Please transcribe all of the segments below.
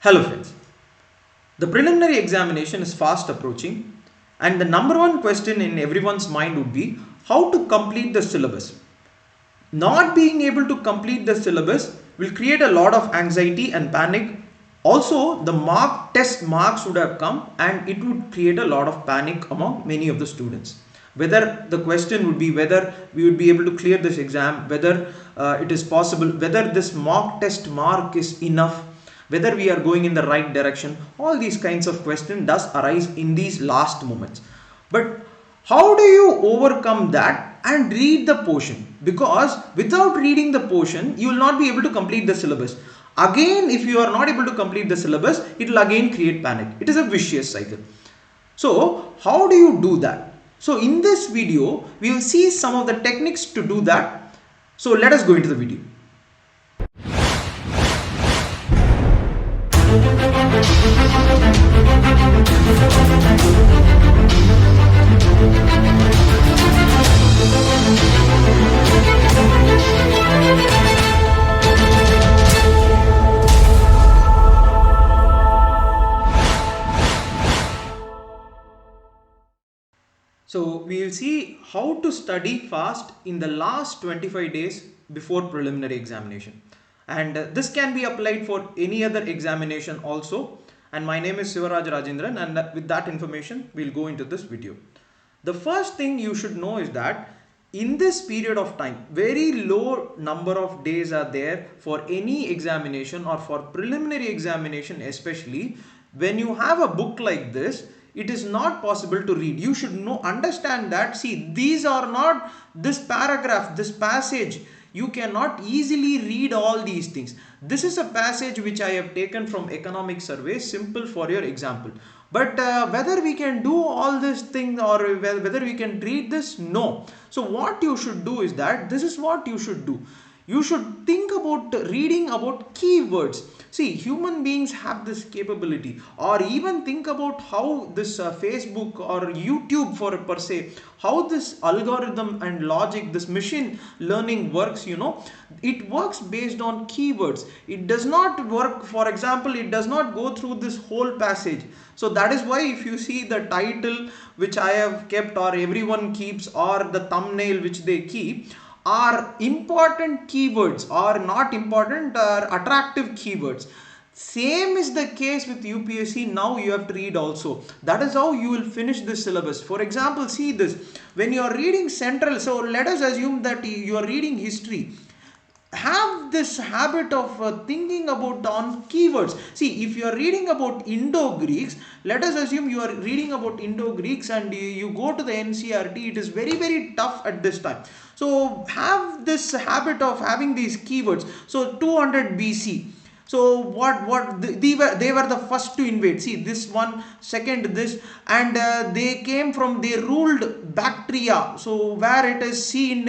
Hello friends, the preliminary examination is fast approaching and the number one question in everyone's mind would be how to complete the syllabus. Not being able to complete the syllabus will create a lot of anxiety and panic. Also, the test marks would have come and it would create a lot of panic among many of the students. Whether the question would be whether we would be able to clear this exam, whether it is possible, whether this mock test mark is enough, whether we are going in the right direction. All these kinds of questions does arise in these last moments. But how do you overcome that and read the portion? Because without reading the portion, you will not be able to complete the syllabus. Again, if you are not able to complete the syllabus, it will again create panic. It is a vicious cycle. So how do you do that? So in this video, we will see some of the techniques to do that. So let us go into the video. So we will see how to study fast in the last 25 days before preliminary examination. And this can be applied for any other examination also. And my name is J.Sivarajarajendran, and with that information, we'll go into this video. The first thing you should know is that in this period of time, very low number of days are there for any examination or for preliminary examination especially. When you have a book like this, it is not possible to read. You should understand that, see, these are not this paragraph, this passage. You cannot easily read all these things. This is a passage which I have taken from economic survey, simple for your example. But whether we can do all these things or whether we can read this, no. So what you should do is that this is what you should do. You should think about reading about keywords. See, human beings have this capability, or even think about how this Facebook or YouTube for per se, how this algorithm and logic, this machine learning works, it works based on keywords. It does not work, for example, it does not go through this whole passage. So that is why if you see the title which I have kept or everyone keeps, or the thumbnail which they keep, are important keywords or not important or attractive keywords. Same is the case with UPSC. Now you have to read also. That is how you will finish this syllabus. For example, see this. When you are reading central, so let us assume that you are reading history. Have this habit of thinking about on keywords. See, if you are reading about Indo-Greeks, let us assume you are reading about Indo-Greeks and you go to the NCERT, it is very tough at this time. So have this habit of having these keywords. So 200 BC. So they were the first to invade. See, this one, second this, and they ruled Bactria. So where it is seen,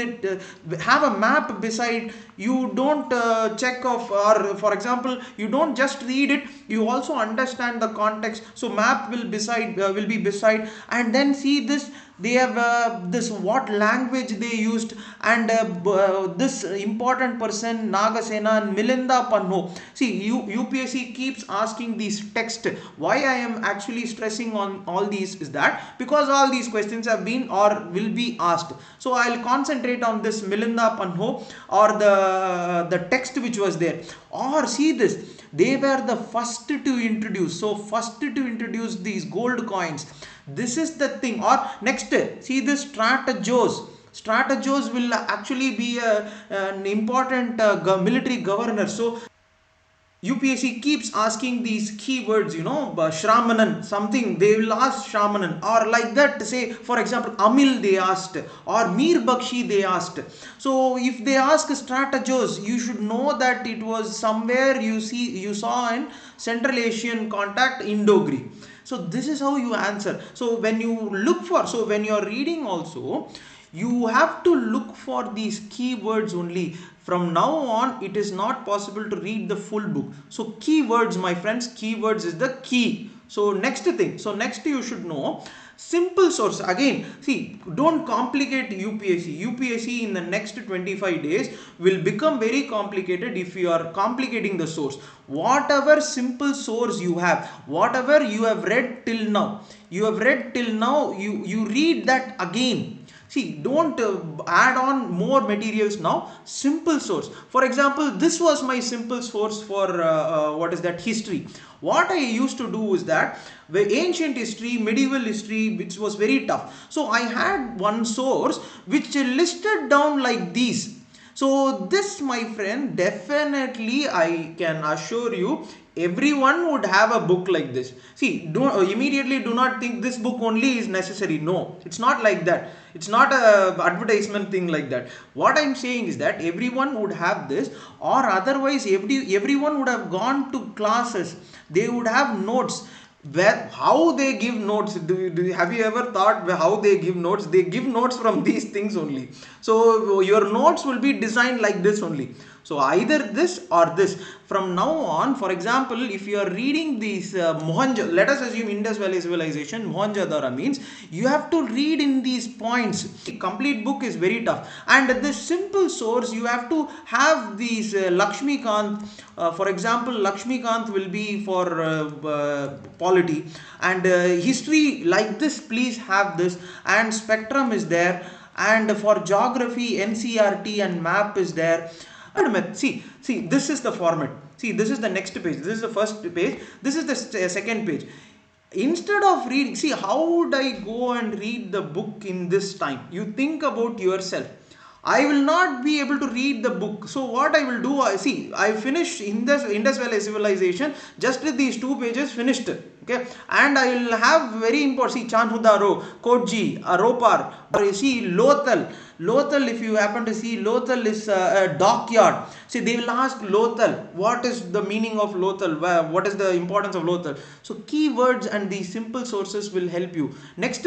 have a map beside. You don't check of, or for example, you don't just read it. You also understand the context. So map will be beside, and then see this. They have this what language they used, and this important person Nagasena and Milinda Panno. See, UPSC keeps asking these text. Why I am actually stressing on all these is that because all these questions have been or will be asked. So I'll concentrate on this Milinda Panno or the text which was there. Or see this, they were the first to introduce. So first to introduce these gold coins. This is the thing. Or next, see this strategos. Strategos will actually be an important military governor. So UPSC keeps asking these keywords, Shramanan, something, they will ask Shramanan, or like that, say, for example, Amil they asked, or Mir Bakshi they asked. So if they ask strategos, you should know that it was somewhere you saw in Central Asian contact Indo-Greek. So this is how you answer. So when you look for, so when you are reading also, You have to look for these keywords only. From now on, it is not possible to read the full book. So keywords, my friends, keywords is the key. So next thing, so next you should know simple source. Again, see, don't complicate UPSC. UPSC in the next 25 days will become very complicated if you are complicating the source. Whatever simple source you have, whatever you have read till now, you read that again. See, don't add on more materials now. Simple source. For example, this was my simple source for what is that, history. What I used to do is that the ancient history, medieval history, which was very tough. So I had one source which listed down like these. So this, my friend, definitely I can assure you, everyone would have a book like this. See, immediately do not think this book only is necessary. No, it's not like that. It's not a advertisement thing like that. What I'm saying is that everyone would have this, or otherwise everyone would have gone to classes. They would have notes. Where, how they give notes, have you ever thought how they give notes? They give notes from these things only. So your notes will be designed like this only. So either this or this. From now on, for example, if you are reading these let us assume Indus Valley Civilization, Mohenjo-daro means you have to read in these points. The complete book is very tough. And this simple source, you have to have these Lakshmikant. For example, Lakshmikant will be for polity, and history like this, please have this, and spectrum is there, and for geography, NCRT and map is there. See, this is the format. See, this is the next page. This is the first page. This is the second page. Instead of reading, see, how would I go and read the book in this time? You think about yourself. I will not be able to read the book. So what I will do, I finished Indus Valley Civilization, just with these 2 pages finished. Okay, and I will have very important, see, Chanhudaro, Koji, Ropar, or see, Lothal. Lothal, if you happen to see, Lothal is a dockyard. See, they will ask Lothal, what is the meaning of Lothal? What is the importance of Lothal? So keywords and these simple sources will help you. Next,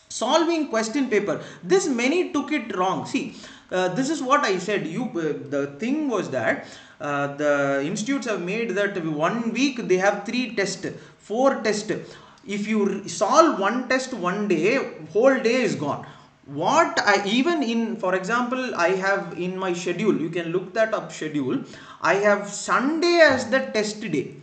solving question paper. This many took it wrong. See, this is what I said. The thing was that the institutes have made that 1 week they have 3 tests, 4 tests. If you solve 1 test 1 day, whole day is gone. What I even in, for example, I have in my schedule, you can look that up schedule, I have Sunday as the test day.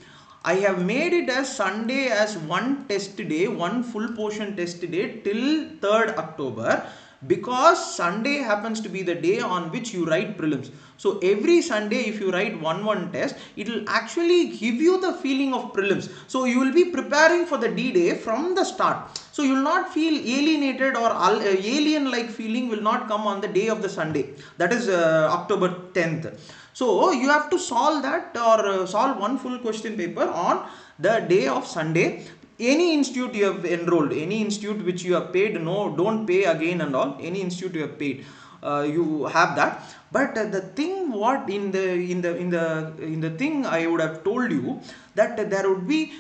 I have made it as Sunday as 1 test day, 1 full portion test day till 3rd October, because Sunday happens to be the day on which you write prelims. So every Sunday, if you write one test, it will actually give you the feeling of prelims. So you will be preparing for the D-Day from the start. So you will not feel alienated, or alien-like feeling will not come on the day of the Sunday. That is October 10th. So you have to solve that, or solve 1 full question paper on the day of Sunday. Any institute you have enrolled, any institute which you have paid, no, don't pay again and all. Any institute you have paid, you have that. But the thing, what in the thing I would have told you, that there would be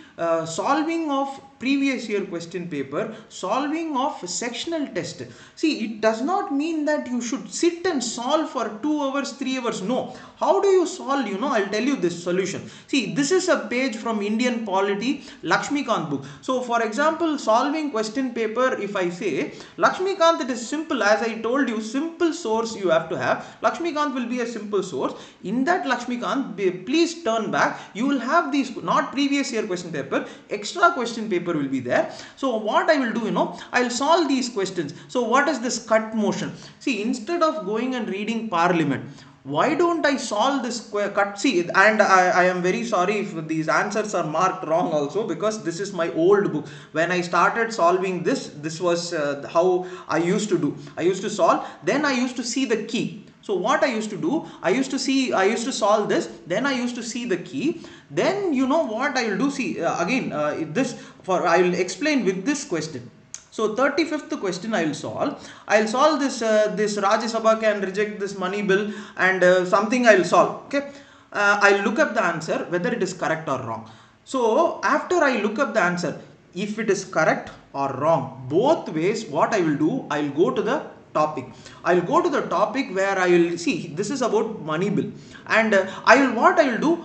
solving of previous year question paper, solving of sectional test. See, it does not mean that you should sit and solve for 2 hours, 3 hours. No. How do you solve? I'll tell you this solution. See, this is a page from Indian Polity, Lakshmikant book. So, for example, solving question paper, if I say Lakshmikant, it is simple. As I told you, simple source you have to have. Lakshmikant will be a simple source. In that Lakshmikant, please turn back. You will have these, not previous year question paper, extra question paper will be there. So what I will do, I will solve these questions. So what is this cut motion? See, instead of going and reading Parliament, why don't I solve this cut? See, and I am very sorry if these answers are marked wrong also, because this is my old book. When I started solving this was how I used to do. I used to solve, then I used to see the key. So what I used to do, I used to solve this, then I used to see the key. Then what I will do, see, I will explain with this question. So 35th question I will solve. I will solve this Rajya Sabha can reject this money bill, and something I will solve. Okay, I will look up the answer whether it is correct or wrong. So after I look up the answer, if it is correct or wrong, both ways, what I will do, I will go to the topic. I'll go to the topic where I will see this is about money bill, and what I will do,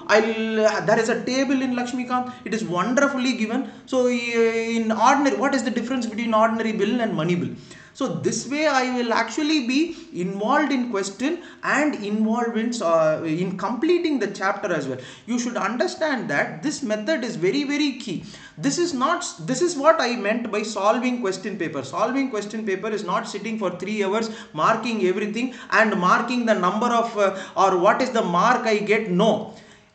there is a table in Lakshmikant. It is wonderfully given. So in ordinary, what is the difference between ordinary bill and money bill? So this way I will actually be involved in question and involved in completing the chapter as well. You should understand that this method is very, very key. This is what I meant by solving question paper. Solving question paper is not sitting for 3 hours marking everything and marking the number of or what is the mark I get. No.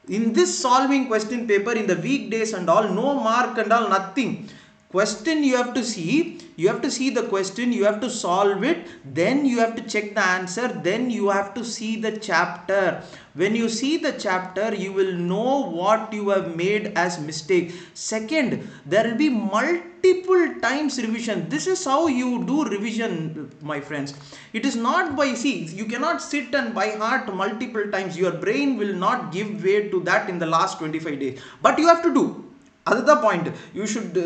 In this solving question paper in the weekdays and all, no mark and all, nothing. Question you have to see the question, you have to solve it, then you have to check the answer, then you have to see the chapter. When you see the chapter, you will know what you have made as mistake. Second, there will be multiple times revision. This is how you do revision, my friends. It is not by, you cannot sit and by heart multiple times. Your brain will not give way to that in the last 25 days. But you have to do. Another point, you should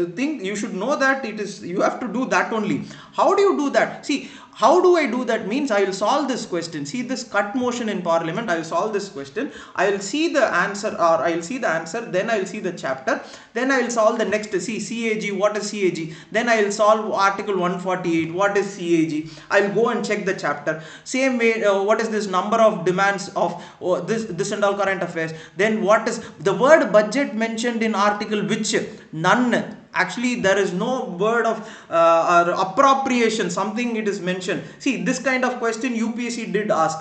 know that you have to do that only. How do you do that? See, how do I do that? Means I will solve this question. See this cut motion in Parliament. I will solve this question. I will see the answer, then I will see the chapter. Then I will solve the next. See CAG. What is CAG? Then I will solve Article 148. What is CAG? I will go and check the chapter. Same way, what is this number of demands of this and all current affairs? Then what is the word budget mentioned in article which? None. Actually, there is no word of appropriation, something it is mentioned. See, this kind of question UPSC did ask.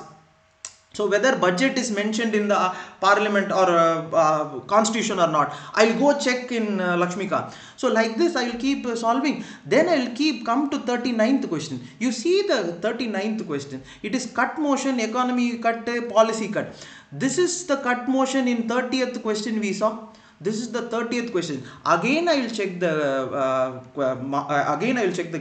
So whether budget is mentioned in the Parliament or Constitution or not, I'll go check in Lakshmikant. So like this, I will keep solving. Then I will come to 39th question. You see the 39th question. It is cut motion, economy cut, policy cut. This is the cut motion in 30th question we saw. This is the 30th question. Again I will check the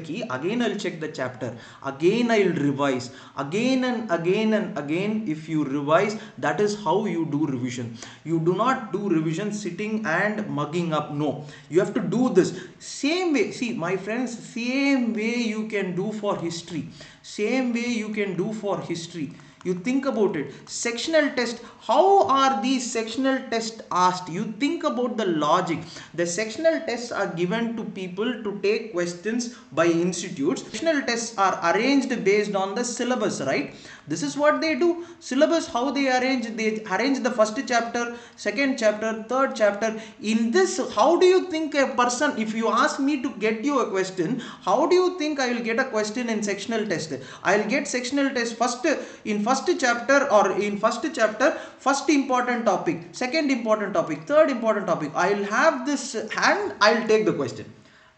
key. Again I will check the chapter. Again I will revise. Again and again and again. If you revise, that is how you do revision. You do not do revision sitting and mugging up. No, you have to do this same way. See, my friends, same way you can do for history. Same way you can do for history. You think about it. Sectional test. How are these sectional tests asked? You think about the logic. The sectional tests are given to people to take questions by institutes. Sectional tests are arranged based on the syllabus, right? This is what they do. Syllabus, how they arrange the first chapter, second chapter, third chapter. In this, how do you think a person, if you ask me to get you a question, how do you think I will get a question in sectional test? I will get sectional test first chapter, first important topic, second important topic, third important topic. I will have this and I will take the question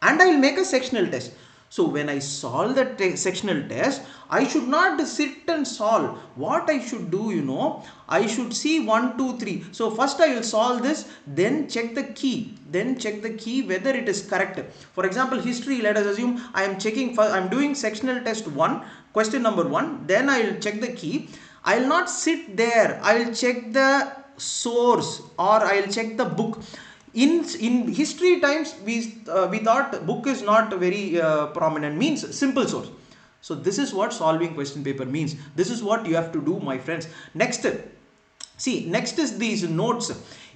and I will make a sectional test. So when I solve the sectional test, I should not sit and solve. What I should do, I should see 1, 2, 3. So first I will solve this, then check the key. Then check the key whether it is correct. For example, history, let us assume I am doing sectional test 1, question number 1. Then I will check the key. I will not sit there. I will check the source or I will check the book. In history times, we thought book is not very prominent, means simple source. So this is what solving question paper means. This is what you have to do, my friends. Next is these notes.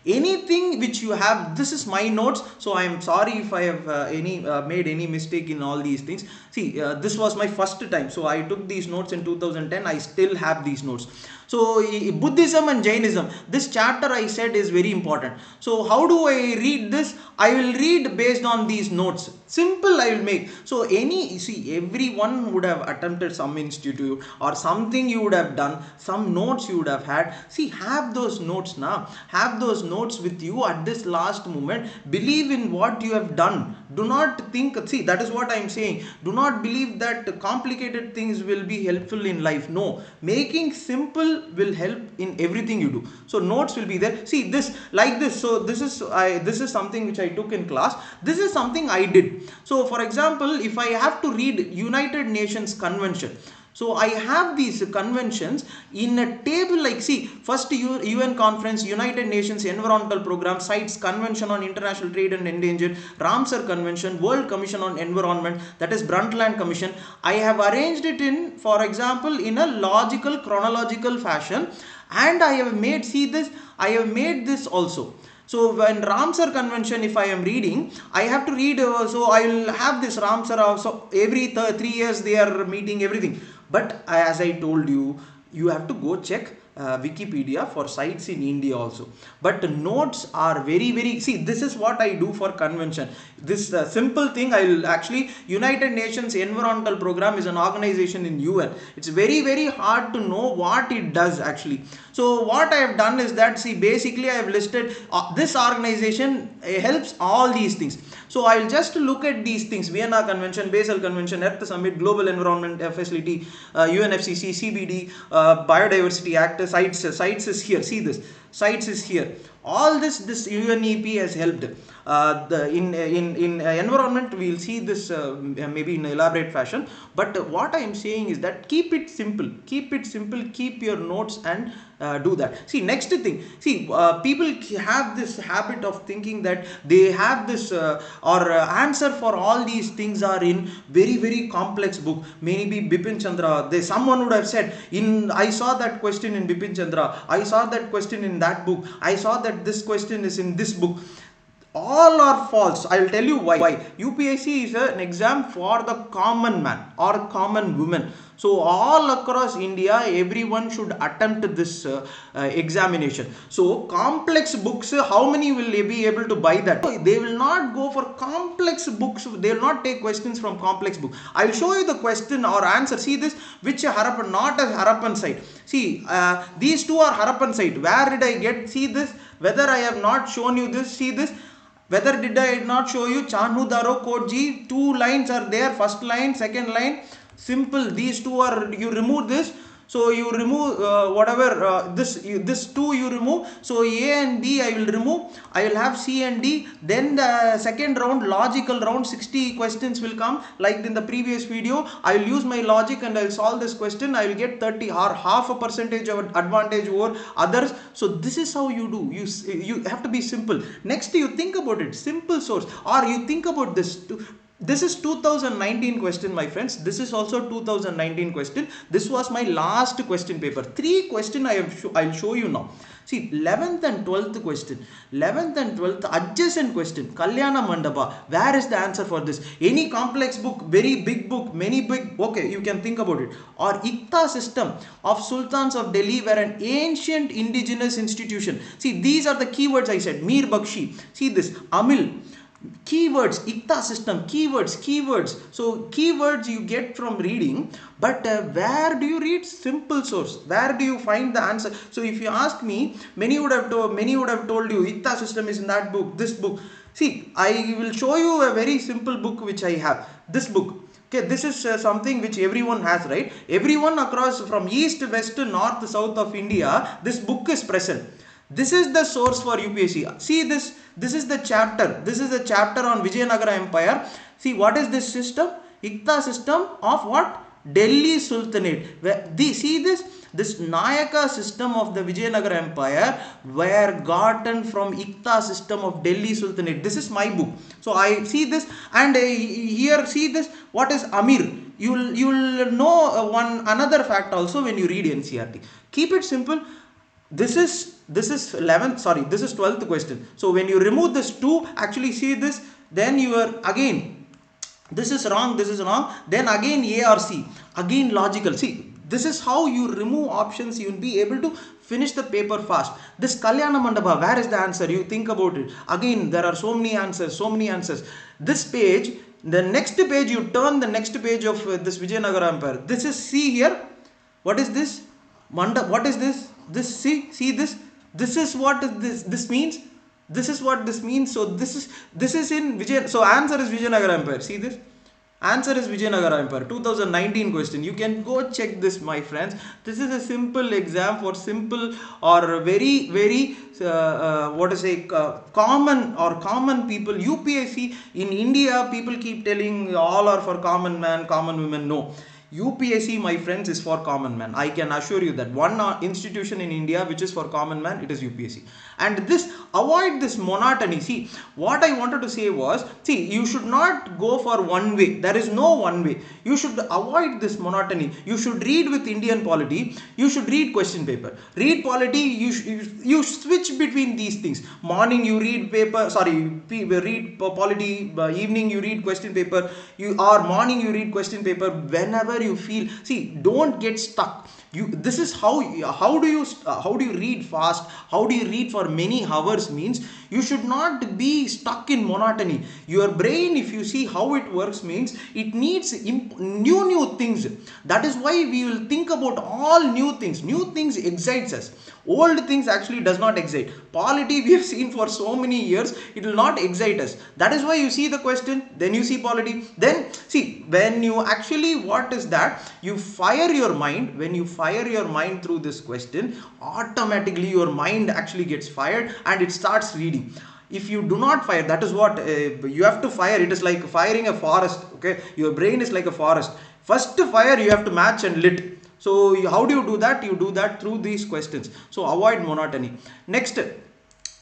Anything which you have, this is my notes. So I am sorry if I have made any mistake in all these things. See, this was my first time. So I took these notes in 2010. I still have these notes. So Buddhism and Jainism, this chapter I said is very important. So how do I read this? I will read based on these notes. Simple I will make. So everyone would have attempted some institute or something you would have done, some notes you would have had. See, have those notes now. Have those notes with you at this last moment. Believe in what you have done. Do not think, that is what I am saying. Do not believe that complicated things will be helpful in life. No, making simple will help in everything you do. So notes will be there. See this like this. So this is something which I took in class. This is something I did. So for example, if I have to read United Nations Convention, So I have these conventions in a table, like see, first UN conference, United Nations Environmental Program, CITES, Convention on International Trade and Endangered, Ramsar Convention, World Commission on Environment, that is Brundtland Commission. I have arranged it in, for example, in a logical, chronological fashion, and I have made, see this, I have made this also. So when Ramsar Convention, if I am reading, I have to read, so I will have this Ramsar also, every 3 years they are meeting everything. But as I told you, you have to go check Wikipedia for sites in India also. But notes are very, see, this is what I do for convention. This simple thing, I will actually, United Nations Environmental Program is an organization in UN. It's very hard to know what it does actually. So what I have done is that, see, basically I have listed this organization helps all these things. So I will just look at these things: Vienna Convention, Basel Convention, Earth Summit, Global Environment Facility, UNFCCC, CBD, Biodiversity Act, CITES is here. See this, CITES is here. All this UNEP has helped. In environment, we will see this maybe in elaborate fashion. But what I am saying is that keep it simple, keep your notes and do that. See, next thing, see, people have this habit of thinking that they have this answer for all these things are in very complex book. Maybe Bipin Chandra, someone would have said, I saw that question in Bipin Chandra, I saw that question in that book, I saw that this question is in this book. All are false. I will tell you why. UPSC is an exam for the common man or common woman. So all across India, everyone should attempt this examination. So complex books, how many will they be able to buy that? They will not go for complex books. They will not take questions from complex book. I will show you the question or answer. See this, which Harappan, not a Harappan site. See, these two are Harappan site. Where did I get? See this, whether I have not shown you this. See this. Whether did I not show you Chanhu Daro Koji? 2 lines are there. First line, second line. Simple. These two are, you remove this. So you remove whatever this 2 you remove. So A and B I will remove. I will have C and D. Then the second round, logical round, 60 questions will come. Like in the previous video, I will use my logic and I will solve this question. I will get 30 or half a percentage of advantage over others. So this is how you do. You have to be simple. Next, you think about it. Simple source. Or you think about this. This is 2019 question, my friends. This is also 2019 question. This was my last question paper. 3 question I'll show you now. See, 11th and 12th question. 11th and 12th adjacent question. Kalyana Mandapa. Where is the answer for this? Any complex book, very big book, many big. Okay, you can think about it. Or Ikta system of Sultans of Delhi were an ancient indigenous institution. See, these are the keywords I said. Mir Bakshi. See this. Amil. Keywords, Ikta system, keywords. So keywords you get from reading, but where do you read? Simple source. Where do you find the answer? So if you ask me, many would have told you Ikta system is in that book, this book. See, I will show you a very simple book which I have. This book. Okay, this is something which everyone has, right? Everyone across from east, west, north, south of India, this book is present. This is the source for UPSC. See this. This is the chapter. This is the chapter on Vijayanagara Empire. See, what is this system? Ikta system of what? Delhi Sultanate. See this? This Nayaka system of the Vijayanagara Empire were gotten from Ikta system of Delhi Sultanate. This is my book. So I see this, and here see this. What is Amir? You'll know another fact also when you read NCERT. Keep it simple. This is 11th, sorry, this is 12th question. So when you remove this 2, actually see this, then you are again, this is wrong, then again A or C, again logical. See, this is how you remove options. You will be able to finish the paper fast. This Kalyana Mandapa, where is the answer? You think about it. Again, there are so many answers. This page, the next page, you turn the next page of this Vijayanagara Empire. This is, see here, what is this? What is this? This, see this. This is what this means. This is what this means. So this is in Vijay. So answer is Vijayanagara Empire. See this. Answer is Vijayanagara Empire. 2019 question. You can go check this, my friends. This is a simple exam for simple or very common people. UPSC in India, people keep telling all are for common man, common women. No. UPSC, my friends, is for common man. I can assure you that one institution in India which is for common man, it is UPSC. And this, avoid this monotony. See, what I wanted to say was, see, you should not go for one way. There is no one way. You should avoid this monotony. You should read with Indian polity. You should read question paper. Read polity. You switch between these things. Morning you read paper. Read polity. Evening you read question paper. Or morning you read question paper. Whenever you feel. See, don't get stuck. This is how do you read fast, how do you read for many hours, means you should not be stuck in monotony. Your brain, if you see how it works, means it needs new things. That is why we will think about all new things. New things excites us. Old things actually does not excite. Polity we have seen for so many years, it will not excite us. That is why you see the question, then you see polity, then see, when you actually, what is that, you fire your mind. When you fire your mind through this question, automatically your mind actually gets fired and it starts reading. If you do not fire, that is what you have to fire. It is like firing a forest. Okay, your brain is like a forest. First fire, you have to match and lit. So how do you do that? You do that through these questions. So avoid monotony. Next,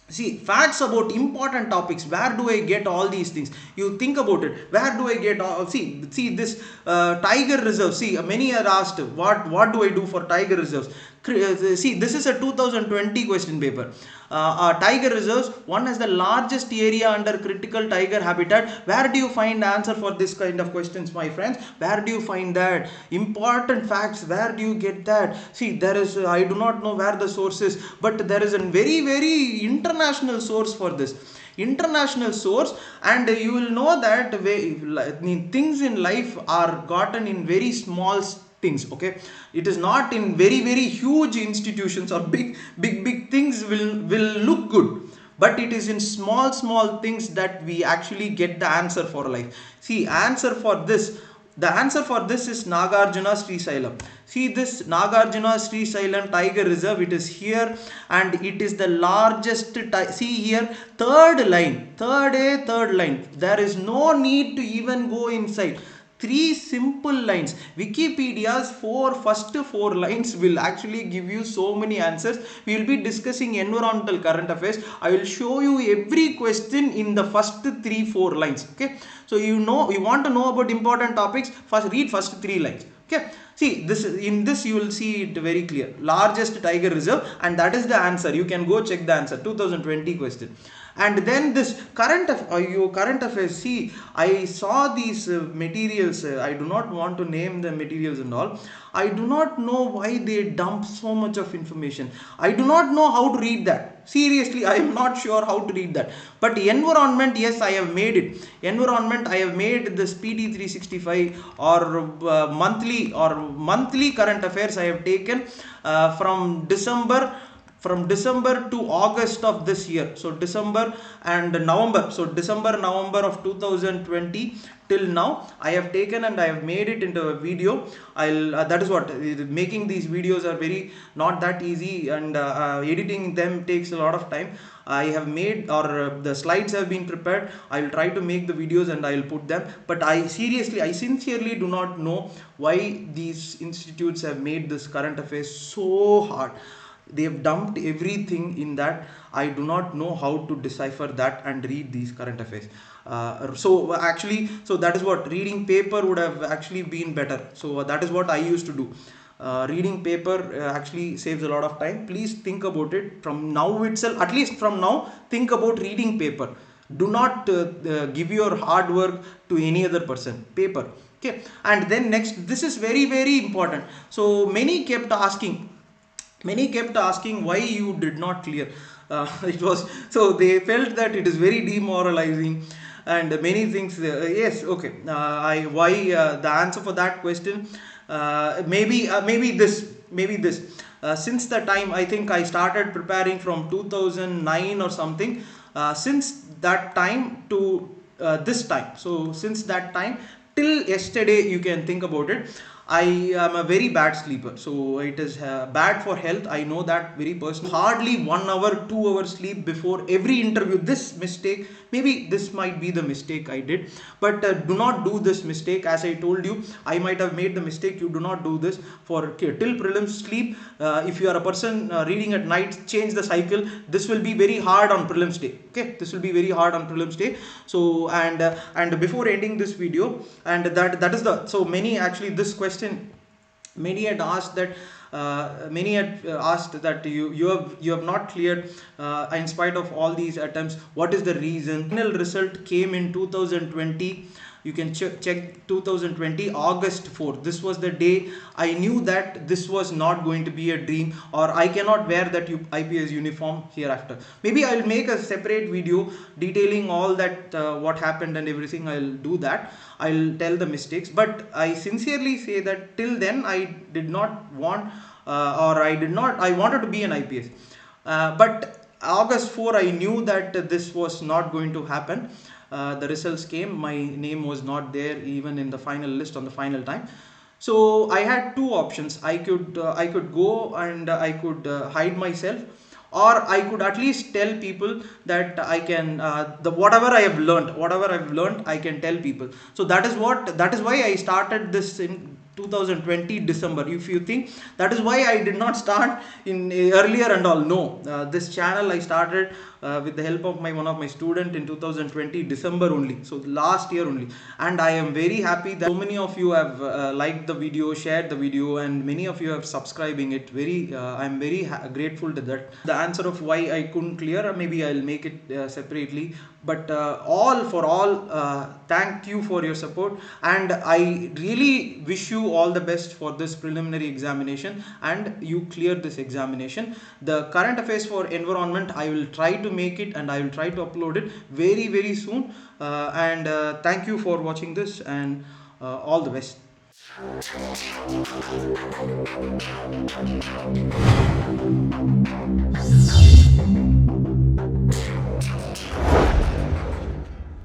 see, facts about important topics. Where do I get all these things? You think about it. Where do I get all? See this tiger reserve. See, many are asked, what do I do for tiger reserves? See, this is a 2020 question paper. Tiger reserves, one has the largest area under critical tiger habitat. Where do you find answer for this kind of questions, my friends? Where do you find that? Important facts, where do you get that? See, there is, I do not know where the source is, but there is a very international source for this. International source, and you will know that things in life are gotten in very small things. Okay, it is not in very huge institutions or big things will look good, but it is in small things that we actually get the answer for life. See, the answer for this is Nagarjuna Srisailam. See, this Nagarjuna Srisailam Tiger Reserve, it is here, and it is the largest. See here, third line. There is no need to even go inside. 3 simple lines. Wikipedia's first 4 lines will actually give you so many answers. We will be discussing environmental current affairs. I will show you every question in the first 3-4 lines. Okay, so you want to know about important topics, first read first 3 lines. Okay, see, in this you will see it very clear. Largest tiger reserve, and that is the answer. You can go check the answer, 2020 question. And then this current affairs. See, I saw these materials. I do not want to name the materials and all. I do not know why they dump so much of information. I do not know how to read that. Seriously, I am not sure how to read that. But environment, yes, I have made it. Environment, I have made this PT 365 or monthly current affairs. I have taken from December to August of this year. So December and November. So November of 2020 till now, I have taken and I have made it into a video. That is what, making these videos are very not that easy, and editing them takes a lot of time. I have made, or the slides have been prepared. I will try to make the videos and I will put them. But I sincerely do not know why these institutes have made this current affairs so hard. They have dumped everything in that. I do not know how to decipher that and read these current affairs. So that is what, reading paper would have actually been better. So that is what I used to do. Reading paper actually saves a lot of time. Please think about it from now itself. At least from now, think about reading paper. Do not give your hard work to any other person. Paper. Okay. And then next, this is very important. So many kept asking why you did not clear. It was, so they felt that it is very demoralizing and many things. Yes, okay. The answer for that question, maybe this. Since the time, I think I started preparing from 2009 or something. Since that time to this time. So since that time till yesterday, you can think about it. I am a very bad sleeper, so it is bad for health. I know that very personally. Hardly 1 hour, 2 hours sleep before every interview. This mistake, maybe this might be the mistake I did, but do not do this mistake. As I told you, I might have made the mistake. You do not do this for till prelims sleep. If you are a person reading at night, change the cycle. This will be very hard on prelims day. Okay, this will be very hard on prelims day. So and before ending this video, and that is the, so many actually this question, many had asked that you have not cleared in spite of all these attempts. What is the reason? Final result came in 2020. You can check 2020 August 4th. This was the day I knew that this was not going to be a dream, or I cannot wear that IPS uniform hereafter. Maybe I'll make a separate video detailing all that what happened and everything. I'll do that. I'll tell the mistakes, but I sincerely say that till then I did not want I wanted to be an IPS, but August 4 I knew that this was not going to happen. The results came, my name was not there even in the final list on the final time. So I had two options. I could go and I could hide myself, or I could at least tell people that I can the whatever I've learned I can tell people. So that is why I started this in 2020 December. If you think that is why I did not start in earlier and all, no, this channel I started with the help of one of my student in 2020 December only, so last year only. And I am very happy that so many of you have liked the video, shared the video, and many of you have subscribing it. I'm very grateful to that. The answer of why I couldn't clear, maybe I'll make it separately, but thank you for your support, and I really wish you all the best for this preliminary examination, and you clear this examination. The current affairs for environment, I will try to make it, and I will try to upload it very soon. And thank you for watching this, and all the best.